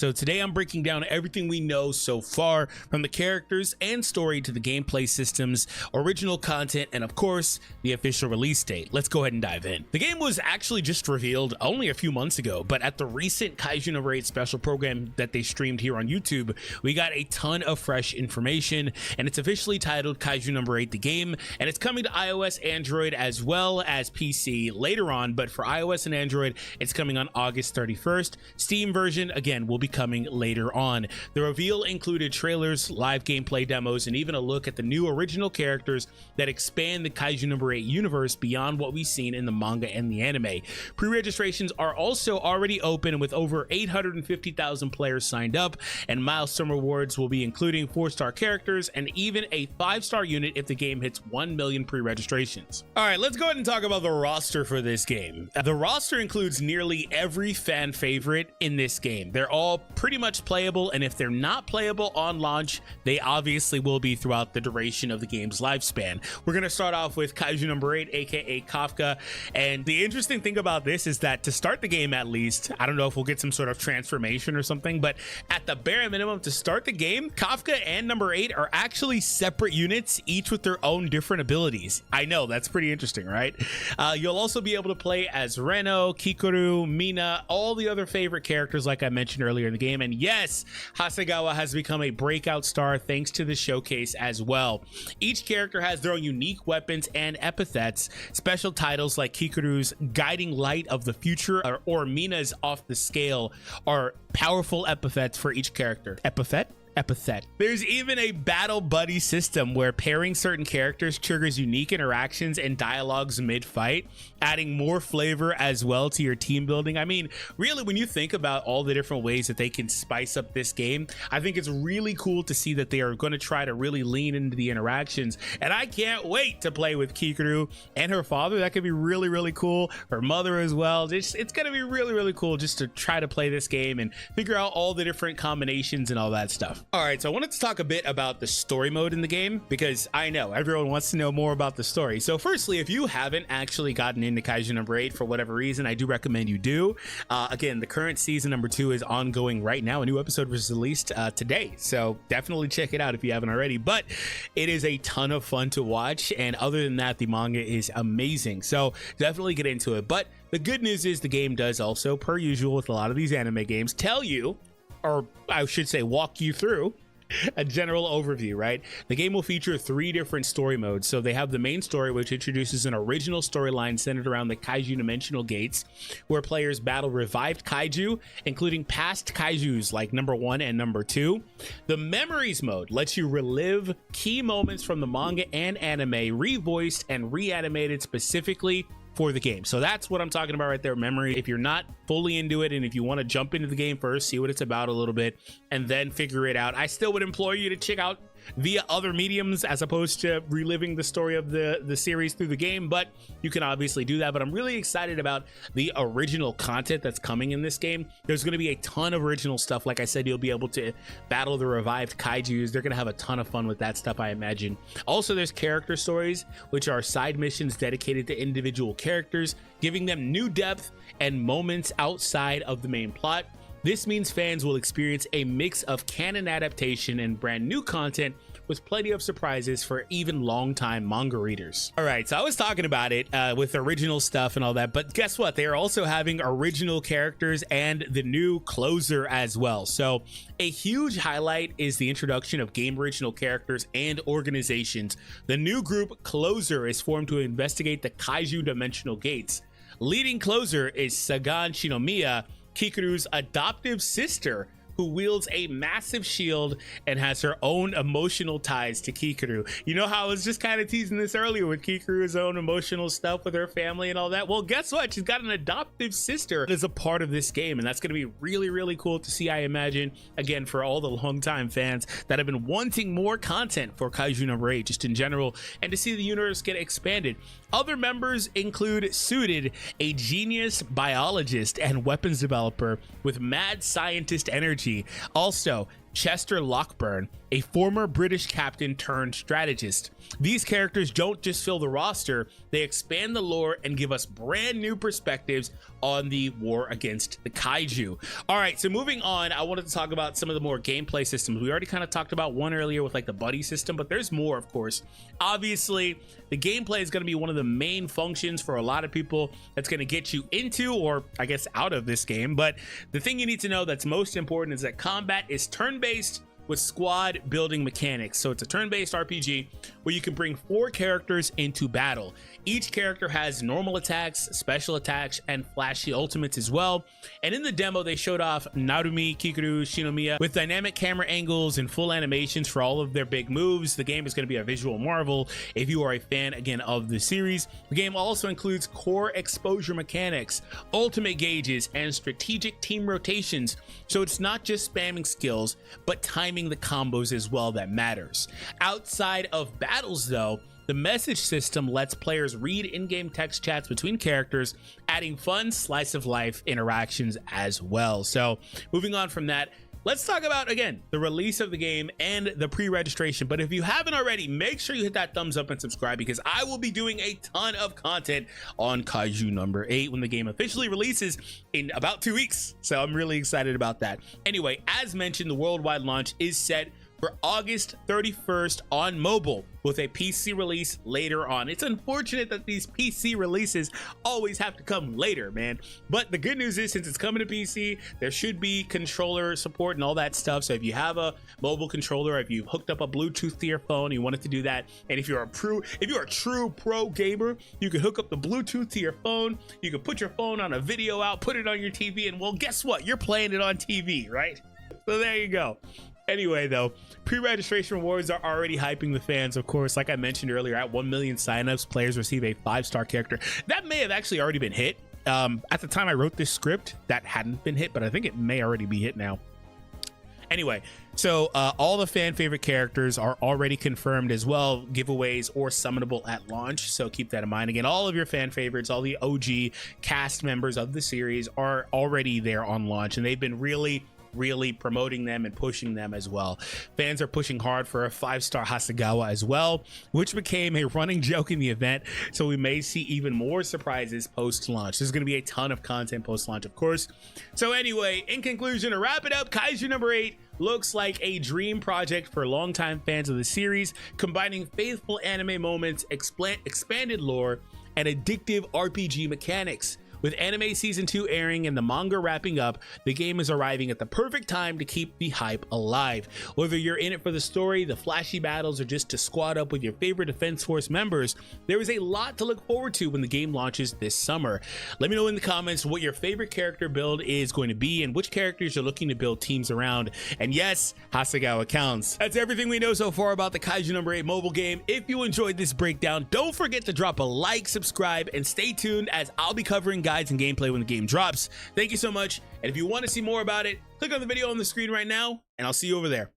So today I'm breaking down everything we know so far, from the characters and story to the gameplay systems, original content, and of course, the official release date. Let's go ahead and dive in. The game was actually just revealed only a few months ago, but at the recent Kaiju No special program that they streamed here on YouTube, we got a ton of fresh information, and it's officially titled Kaiju No. 8 the game, and it's coming to iOS, Android, as well as PC later on, but for iOS and Android, it's coming on August 31st. Steam version, again, will be coming later on. The reveal included trailers, live gameplay demos, and even a look at the new original characters that expand the Kaiju No. 8 universe beyond what we've seen in the manga and the anime. Pre-registrations are also already open with over 850,000 players signed up, and milestone rewards will be including 4-star characters and even a 5-star unit if the game hits 1 million pre-registrations. All right, let's go ahead and talk about the roster for this game. The roster includes nearly every fan favorite in this game. They're all pretty much playable, and if they're not playable on launch, they obviously will be throughout the duration of the game's lifespan. We're going to start off with Kaiju No. 8, aka Kafka, and the interesting thing about this is that to start the game, at least, I don't know if we'll get some sort of transformation or something, but at the bare minimum to start the game, Kafka and No. 8 are actually separate units, each with their own different abilities. I know, that's pretty interesting, right? You'll also be able to play as Reno, Kikoru, Mina, all the other favorite characters like I mentioned earlier in the game, and yes, Hasegawa has become a breakout star thanks to the showcase as well. Each character has their own unique weapons and epithets. Special titles like Kikoru's Guiding Light of the Future or Mina's Off the Scale are powerful epithets for each character. Epithet. There's even a battle buddy system where pairing certain characters triggers unique interactions and dialogues mid-fight, adding more flavor as well to your team building. I mean, really, when you think about all the different ways that they can spice up this game, I think it's really cool to see that they are going to try to really lean into the interactions, and I can't wait to play with Kikoru and her father. That could be really, really cool. Her mother as well. It's going to be really, really cool just to try to play this game and figure out all the different combinations and all that stuff. All right, so I wanted to talk a bit about the story mode in the game because I know everyone wants to know more about the story. So firstly, if you haven't actually gotten into Kaiju No. 8 for whatever reason, I do recommend you do. Again, the current season number 2 is ongoing right now. A new episode was released today, so definitely check it out if you haven't already. But it is a ton of fun to watch, and other than that, the manga is amazing. So definitely get into it. But the good news is the game does also, per usual with a lot of these anime games, tell you, or I should say walk you through a general overview, right? The game will feature 3 different story modes. So they have the main story, which introduces an original storyline centered around the Kaiju Dimensional Gates, where players battle revived Kaiju, including past Kaijus like number 1 and number 2. The Memories mode lets you relive key moments from the manga and anime, revoiced and reanimated specifically for the game. So that's what I'm talking about right there, memory. If you're not fully into it and if you want to jump into the game first, see what it's about a little bit, and then figure it out, I still would implore you to check out via other mediums as opposed to reliving the story of the series through the game, but you can obviously do that. But I'm really excited about the original content that's coming in this game. There's going to be a ton of original stuff. Like I said, you'll be able to battle the revived kaijus. They're going to have a ton of fun with that stuff, I imagine. Also, there's character stories, which are side missions dedicated to individual characters, giving them new depth and moments outside of the main plot. This means fans will experience a mix of canon adaptation and brand new content with plenty of surprises for even long-time manga readers. All right, so I was talking about it with original stuff and all that, but guess what? They are also having original characters and the new closer as well. So a huge highlight is the introduction of game original characters and organizations. The new group Closer is formed to investigate the Kaiju Dimensional Gates. Leading Closer is Sagan Shinomiya, Kikoru's adoptive sister, who wields a massive shield and has her own emotional ties to Kikoru. You know how I was just kind of teasing this earlier with Kikoru's own emotional stuff with her family and all that? Well, guess what? She's got an adoptive sister that is a part of this game, and that's going to be really, really cool to see, I imagine, again, for all the longtime fans that have been wanting more content for Kaiju No. 8 just in general, and to see the universe get expanded. Other members include Suited, a genius biologist and weapons developer with mad scientist energy. Also, Chester Lockburn, a former British captain turned strategist. These characters don't just fill the roster, they expand the lore and give us brand new perspectives on the war against the kaiju. All right, so moving on, I wanted to talk about some of the more gameplay systems. We already kind of talked about one earlier with like the buddy system, but there's more, of course. Obviously, the gameplay is going to be one of the main functions for a lot of people that's going to get you into, or I guess out of this game. But the thing you need to know that's most important is that combat is turn-based with squad building mechanics. So it's a turn-based RPG where you can bring 4 characters into battle. Each character has normal attacks, special attacks, and flashy ultimates as well. And in the demo, they showed off Narumi, Kikoru, Shinomiya with dynamic camera angles and full animations for all of their big moves. The game is going to be a visual marvel if you are a fan, again, of the series. The game also includes core exposure mechanics, ultimate gauges, and strategic team rotations. So it's not just spamming skills, but timing the combos as well that matters. Outside of battles though, the message system lets players read in-game text chats between characters, adding fun slice of life interactions as well. So moving on from that, let's talk about, again, the release of the game and the pre-registration. But if you haven't already, make sure you hit that thumbs up and subscribe, because I will be doing a ton of content on Kaiju number 8 when the game officially releases in about 2 weeks. So I'm really excited about that. Anyway, as mentioned, the worldwide launch is set for August 31st on mobile, with a PC release later on. It's unfortunate that these PC releases always have to come later, man. But the good news is, since it's coming to PC, there should be controller support and all that stuff. So if you have a mobile controller, if you hooked up a Bluetooth to your phone, you wanted to do that, and if you're a true pro gamer, you can hook up the Bluetooth to your phone. You can put your phone on a video out, put it on your TV, and well, guess what? You're playing it on TV, right? So there you go. Anyway, though, pre-registration rewards are already hyping the fans. Of course, like I mentioned earlier, at 1 million signups, players receive a 5-star character. That may have actually already been hit. At the time I wrote this script, that hadn't been hit, but I think it may already be hit now. Anyway, so all the fan favorite characters are already confirmed as well, giveaways or summonable at launch. So keep that in mind. Again, all of your fan favorites, all the OG cast members of the series are already there on launch, and they've been really promoting them and pushing them as well. Fans are pushing hard for a 5-star Hasegawa as well, which became a running joke in the event. So we may see even more surprises post-launch. There's going to be a ton of content post-launch, of course. So anyway, in conclusion, to wrap it up, Kaiju number 8 looks like a dream project for longtime fans of the series, combining faithful anime moments, expanded lore, and addictive RPG mechanics. With anime season 2 airing and the manga wrapping up, the game is arriving at the perfect time to keep the hype alive. Whether you're in it for the story, the flashy battles, or just to squad up with your favorite Defense Force members, there is a lot to look forward to when the game launches this summer. Let me know in the comments what your favorite character build is going to be and which characters you're looking to build teams around. And yes, Hasegawa counts. That's everything we know so far about the Kaiju number 8 mobile game. If you enjoyed this breakdown, don't forget to drop a like, subscribe, and stay tuned, as I'll be covering guides and gameplay when the game drops. Thank you so much, and if you want to see more about it, click on the video on the screen right now, and I'll see you over there.